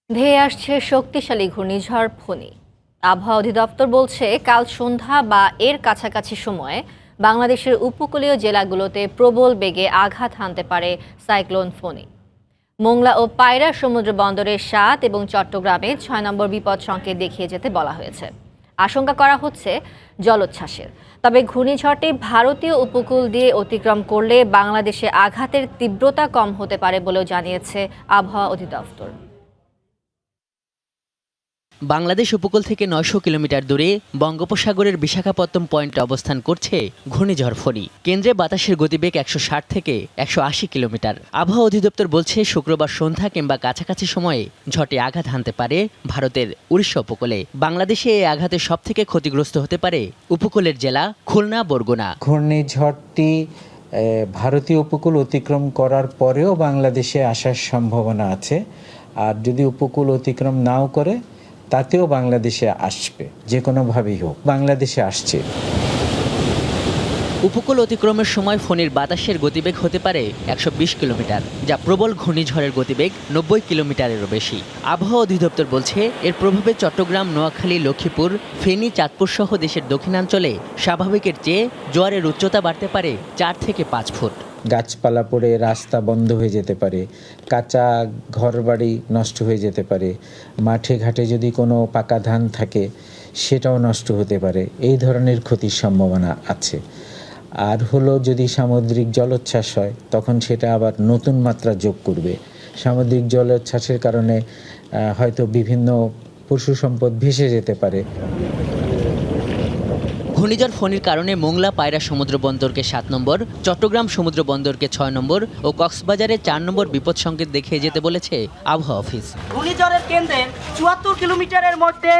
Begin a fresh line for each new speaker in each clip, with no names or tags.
ধেয়ে আসছে শক্তিশালী ঘূর্ণিঝড় ফণী। আবহাওয়া অধিদপ্তর বলছে কাল সন্ধ্যা বা এর কাছাকাছি সময়ে বাংলাদেশের উপকূলীয় জেলাগুলোতে প্রবল বেগে আঘাত হানতে পারে সাইক্লোন ফণী। মোংলা ও পায়রা সমুদ্র বন্দরের ৭ এবং চট্টগ্রামে ৬ নম্বর বিপদ সংকেত দেখিয়ে যেতে বলা হয়েছে। আশঙ্কা করা হচ্ছে জলোচ্ছ্বাসের। তবে ঘূর্ণিঝড়টি ভারতীয় উপকূল দিয়ে অতিক্রম করলে বাংলাদেশে আঘাতের তীব্রতা কম হতে পারে বলেও জানিয়েছে আবহাওয়া অধিদপ্তর।
বাংলাদেশ উপকূল থেকে ৯০০ কিলোমিটার দূরে বঙ্গোপসাগরের বিশাখাপত্তনম পয়েন্টে অবস্থান করছে ঘূর্ণিঝড় ফণী। কেন্দ্রে বাতাসের গতিবেগ ১৬০ থেকে ১৮০ কিলোমিটার। আবহাওয়া অধিদপ্তর বলছে শুক্রবার সন্ধ্যা কিংবা কাছাকাছি সময়ে ঝড়টি আঘাত হানতে পারে ভারতের উড়িষ্যা উপকূলে। বাংলাদেশে এই আঘাতে সবথেকে ক্ষতিগ্রস্ত হতে পারে উপকূলের জেলা খুলনা, বরগুনা।
ঘূর্ণিঝড়টি ভারতীয় উপকূল অতিক্রম করার পরেও বাংলাদেশে আসার সম্ভাবনা আছে। আর যদি উপকূল অতিক্রম নাও করে তাতেও বাংলাদেশে আসবে, যে কোনোভাবেই হোক বাংলাদেশে আসছে।
উপকূল অতিক্রমের সময় ফণীর বাতাসের গতিবেগ হতে পারে ১২০ কিলোমিটার, যা প্রবল ঘূর্ণিঝড়ের গতিবেগ ৯০ কিলোমিটারেরও বেশি। আবহাওয়া অধিদপ্তর বলছে এর প্রভাবে চট্টগ্রাম, নোয়াখালী, লক্ষ্মীপুর, ফেনী, চাঁদপুর সহ দেশের দক্ষিণাঞ্চলে স্বাভাবিকের চেয়ে জোয়ারের উচ্চতা বাড়তে পারে ৪ থেকে ৫ ফুট।
গাছপালা পড়ে রাস্তা বন্ধ হয়ে যেতে পারে, কাঁচা ঘরবাড়ি নষ্ট হয়ে যেতে পারে, মাঠে ঘাটে যদি কোনো পাকা ধান থাকে সেটাও নষ্ট হতে পারে। এই ধরনের ক্ষতির সম্ভাবনা আছে। আর হলো যদি সামুদ্রিক জলোচ্ছ্বাস হয় তখন সেটা আবার নতুন মাত্রা যোগ করবে। সামুদ্রিক জলোচ্ছ্বাসের কারণে হয়তো বিভিন্ন পশু সম্পদ ভেসে যেতে পারে।
ঘূর্ণিঝড় ফণীর কারণে মোংলা, পায়রা সমুদ্র বন্দরকে ৭ নম্বর, চট্টগ্রাম সমুদ্র বন্দরকে ৬ নম্বর ও কক্সবাজারে ৪ নম্বর বিপদ সংকেত দেখিয়ে যেতে বলেছে আবহাওয়া অফিস।
ঘূর্ণিঝড়ের কেন্দ্রে ৭৪ কিলোমিটারের মধ্যে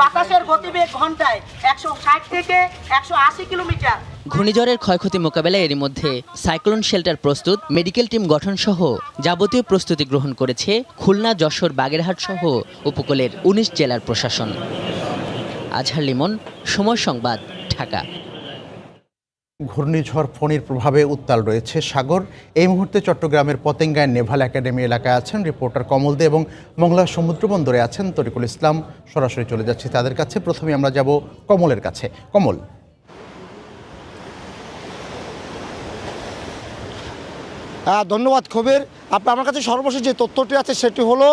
বাতাসের গতিবেগ ঘন্টায় ১৬০ থেকে ১৮০ কিলোমিটার।
ঘূর্ণিঝড়ের ক্ষয়ক্ষতি মোকাবেলায় এরই মধ্যে সাইক্লোন শেল্টার প্রস্তুত, মেডিকেল টিম গঠন সহ যাবতীয় প্রস্তুতি গ্রহণ করেছে খুলনা, যশোর, বাগেরহাট সহ উপকূলের ১৯ জেলার প্রশাসন। আজহার লিমন, সময় সংবাদ, ঢাকা।
ঘূর্ণিঝড় ফণীর প্রভাবে উত্তাল রয়েছে সাগর। এই মুহূর্তে চট্টগ্রামের পতেঙ্গায় নেভাল একাডেমি এলাকায় আছেন রিপোর্টার কমল দে এবং মোংলা সমুদ্র বন্দরে আছেন তরিকুল ইসলাম। সরাসরি চলে যাচ্ছি তাদের কাছে। প্রথমে আমরা যাব কমলের কাছে। কমল,
ধন্যবাদ খবির। আমার কাছে সর্বশেষ যে তথ্যটি আছে সেটি হলো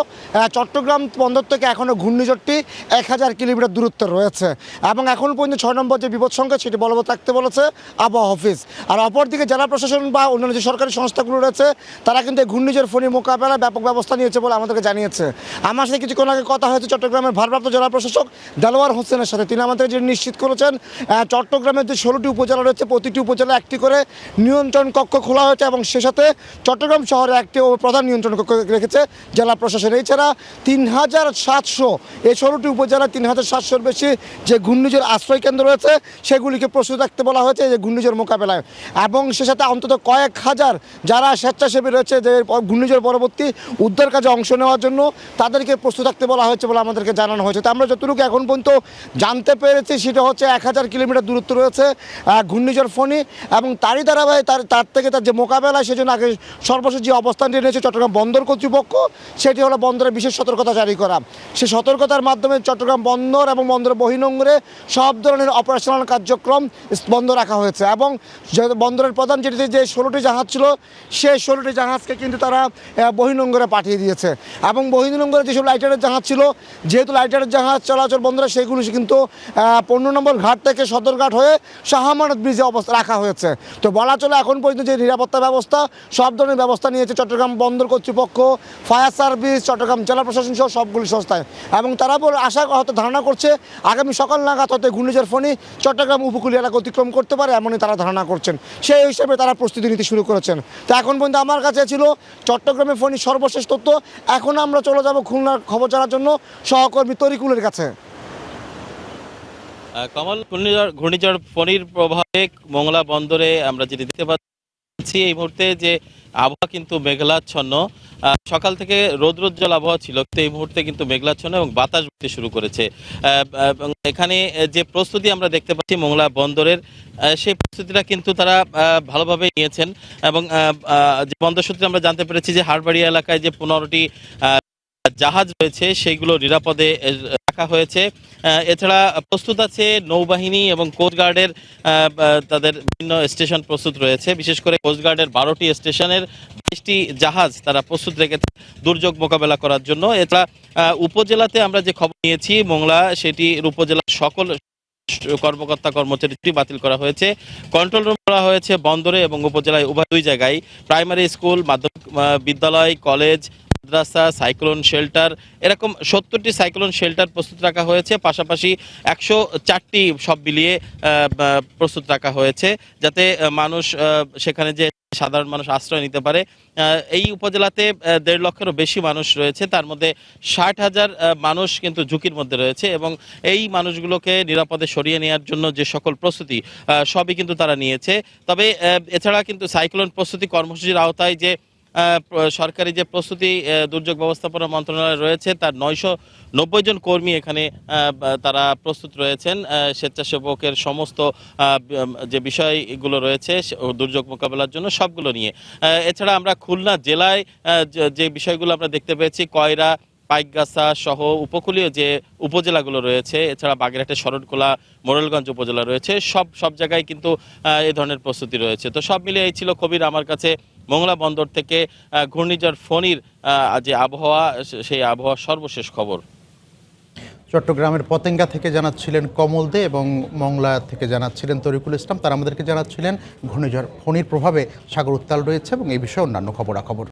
চট্টগ্রাম বন্দর থেকে এখনও ঘূর্ণিঝড়টি ১০০০ কিলোমিটার দূরত্বে রয়েছে এবং এখন পর্যন্ত ৬ নম্বর যে বিপদ সংখ্যা সেটি বলবৎ রাখতে বলেছে আবহাওয়া অফিস। আর অপরদিকে জেলা প্রশাসন বা অন্যান্য যে সরকারি সংস্থাগুলো রয়েছে তারা কিন্তু এই ঘূর্ণিঝড় ফণী মোকাবেলায় ব্যাপক ব্যবস্থা নিয়েছে বলে আমাদেরকে জানিয়েছে। আমার সাথে কিছুক্ষণ আগে কথা হয়েছে চট্টগ্রামের ভারপ্রাপ্ত জেলা প্রশাসক দেলোয়ার হোসেনের সাথে। তিনি আমাদের যে নিশ্চিত করেছেন চট্টগ্রামের যে ১৬টি উপজেলা রয়েছে প্রতিটি উপজেলা একটি করে নিয়ন্ত্রণ কক্ষ খোলা হয়েছে এবং সে সাথে চট্টগ্রাম শহরে একটি প্রধান নিয়ন্ত্রণ কক্ষ রেখেছে জেলা প্রশাসন। এছাড়া ৩৭০০ এই ১৬টি উপজেলায় ৩৭০০-র বেশি যে ঘূর্ণিঝড় আশ্রয় কেন্দ্র রয়েছে সেগুলিকে প্রস্তুত রাখতে বলা হয়েছে যে ঘূর্ণিঝড় মোকাবেলায়। এবং সে সাথে অন্তত কয়েক হাজার যারা স্বেচ্ছাসেবী রয়েছে যে ঘূর্ণিঝড় পরবর্তী উদ্ধার কাজে অংশ নেওয়ার জন্য তাদেরকে প্রস্তুত রাখতে বলা হয়েছে বলে আমাদেরকে জানানো হয়েছে। তো আমরা যতটুকু এখন পর্যন্ত জানতে পেরেছি সেটা হচ্ছে ১০০০ কিলোমিটার দূরত্ব রয়েছে ঘূর্ণিঝড় ফণী এবং তারই ধারাবাহিক তার থেকে তার যে মোকাবেলা সেজন্য আগে সর্বশেষ যে অবস্থানটি নিয়েছে চট্টগ্রাম বন্দর কর্তৃপক্ষ সেটি হলো বন্দরে বিশেষ সতর্কতা জারি করা। সেই সতর্কতার মাধ্যমে চট্টগ্রাম বন্দর এবং বন্দরের বহির্নোঙরে সব ধরনের অপারেশনাল কার্যক্রম বন্ধ রাখা হয়েছে এবং বন্দরের প্রধান যেটিতে যে ১৬টি জাহাজ ছিল সেই ১৬টি জাহাজকে কিন্তু তারা বহির্নোঙরে পাঠিয়ে দিয়েছে এবং বহির্নোঙরে যেসব লাইটারের জাহাজ ছিল যেহেতু লাইটারের জাহাজ চলাচল বন্দরে সেগুলি কিন্তু ১৫ নম্বর ঘাট থেকে সদরঘাট হয়ে শাহ আমানত ব্রিজে অবস্থা রাখা হয়েছে। তো বলা চলে এখন পর্যন্ত যে নিরাপত্তা ব্যবস্থা সব ধরনের ব্যবস্থা নিয়েছে চট্টগ্রাম বন্দর কর্তৃপক্ষ, ফায়ার সার্ভিস, চট্টগ্রাম জেলা প্রশাসন সহ সবগুলি সংস্থায় এবং তারা আশা হয়তো ধারণা করছে আগামী সকাল নাগাদ হয়তো ঘূর্ণিঝড় ফণী চট্টগ্রাম উপকূলীয় এলাকা অতিক্রম করতে পারে এমনই তারা ধারণা করছেন। সেই হিসেবে তারা প্রস্তুতি নিতে শুরু করেছেন। তো এখন পর্যন্ত আমার কাছে ছিল চট্টগ্রামে ফণী সর্বশেষ তথ্য। এখন আমরা চলে যাব খুলনার খবর জানার জন্য সহকর্মী তরিকুলের কাছে।
কমল, ঘূর্ণিঝড় ফণীর প্রভাবে মোংলা বন্দরে আমরা যেটি দেখতে পাচ্ছি এই মুহূর্তে যে আবহাওয়া কিন্তু মেঘলাচ্ছন্ন। সকাল থেকে রৌদ্রোজ্জ্বল আবহাওয়া ছিল, কিন্তু এই মুহূর্তে কিন্তু মেঘলাচ্ছন্ন এবং বাতাস বইতে শুরু করেছে। এখানে যে প্রস্তুতি আমরা দেখতে পাচ্ছি মোংলা বন্দরের, সেই প্রস্তুতিটা কিন্তু তারা ভালোভাবে নিয়েছেন এবং যে বন্দর সূত্রে আমরা জানতে পেরেছি যে হারবাড়িয়া এলাকায় যে ১৫টি জাহাজ রয়েছে সেইগুলো নিরাপদে রাখা হয়েছে। এছাড়া প্রস্তুত আছে নৌবাহিনী এবং কোস্টগার্ডের তাদের বিভিন্ন স্টেশন প্রস্তুত রয়েছে। বিশেষ করে কোস্টগার্ডের 12টি স্টেশনের 22টি জাহাজ তারা প্রস্তুত রেখেছে দুর্যোগ মোকাবেলা করার জন্য। এছাড়া উপজেলাতে আমরা যে খবর নিয়েছি মোংলা, সেটির উপজেলার সকল কর্মকর্তা কর্মচারী বাতিল করা হয়েছে। কন্ট্রোল রুম করা হয়েছে বন্দরে এবং উপজেলায় উভয় দুই জায়গায়। প্রাইমারি স্কুল, মাধ্যমিক বিদ্যালয়, কলেজ, মাদ্রাসা, সাইক্লোন শেল্টার, এরকম 70টি সাইক্লোন শেল্টার প্রস্তুত রাখা হয়েছে। পাশাপাশি 104টি সব মিলিয়ে প্রস্তুত রাখা হয়েছে, যাতে মানুষ সেখানে যে সাধারণ মানুষ আশ্রয় নিতে পারে। এই উপজেলাতে 1.5 লক্ষেরও বেশি মানুষ রয়েছে, তার মধ্যে 60,000 মানুষ কিন্তু ঝুঁকির মধ্যে রয়েছে এবং এই মানুষগুলোকে নিরাপদে সরিয়ে নেওয়ার জন্য যে সকল প্রস্তুতি সবই কিন্তু তারা নিয়েছে। তবে এছাড়া কিন্তু সাইক্লোন প্রস্তুতি কর্মসূচির আওতায় যে সরকারি যে প্রস্তুতি দুর্যোগ ব্যবস্থাপনা মন্ত্রণালয় রয়েছে, তার 990 জন কর্মী এখানে তারা প্রস্তুত রয়েছেন স্বেচ্ছাসেবকের সমস্ত যে বিষয়গুলো রয়েছে দুর্যোগ মোকাবেলার জন্য সবগুলো নিয়ে। এছাড়া আমরা খুলনা জেলায় যে বিষয়গুলো আমরা দেখতে পেয়েছি, কয়রা, পাইকগাছা সহ উপকূলীয় যে উপজেলাগুলো রয়েছে, এছাড়া বাগেরহাটের শরণখোলা, মোরেলগঞ্জ উপজেলা রয়েছে, সব জায়গায় কিন্তু এই ধরনের প্রস্তুতি রয়েছে। তো সব মিলিয়ে এই ছিল কবির আমার কাছে মোংলা বন্দর থেকে ঘূর্ণিঝড় ফণীর যে আবহাওয়া, সেই আবহাওয়ার সর্বশেষ খবর।
চট্টগ্রামের পতেঙ্গা থেকে জানাচ্ছিলেন কমল দে এবং মংলা থেকে জানাচ্ছিলেন তরিকুল ইসলাম। তারা আমাদেরকে জানাচ্ছিলেন ঘূর্ণিঝড় ফণীর প্রভাবে সাগর উত্তাল রয়েছে এবং এই বিষয়ে অন্যান্য খবরাখবর।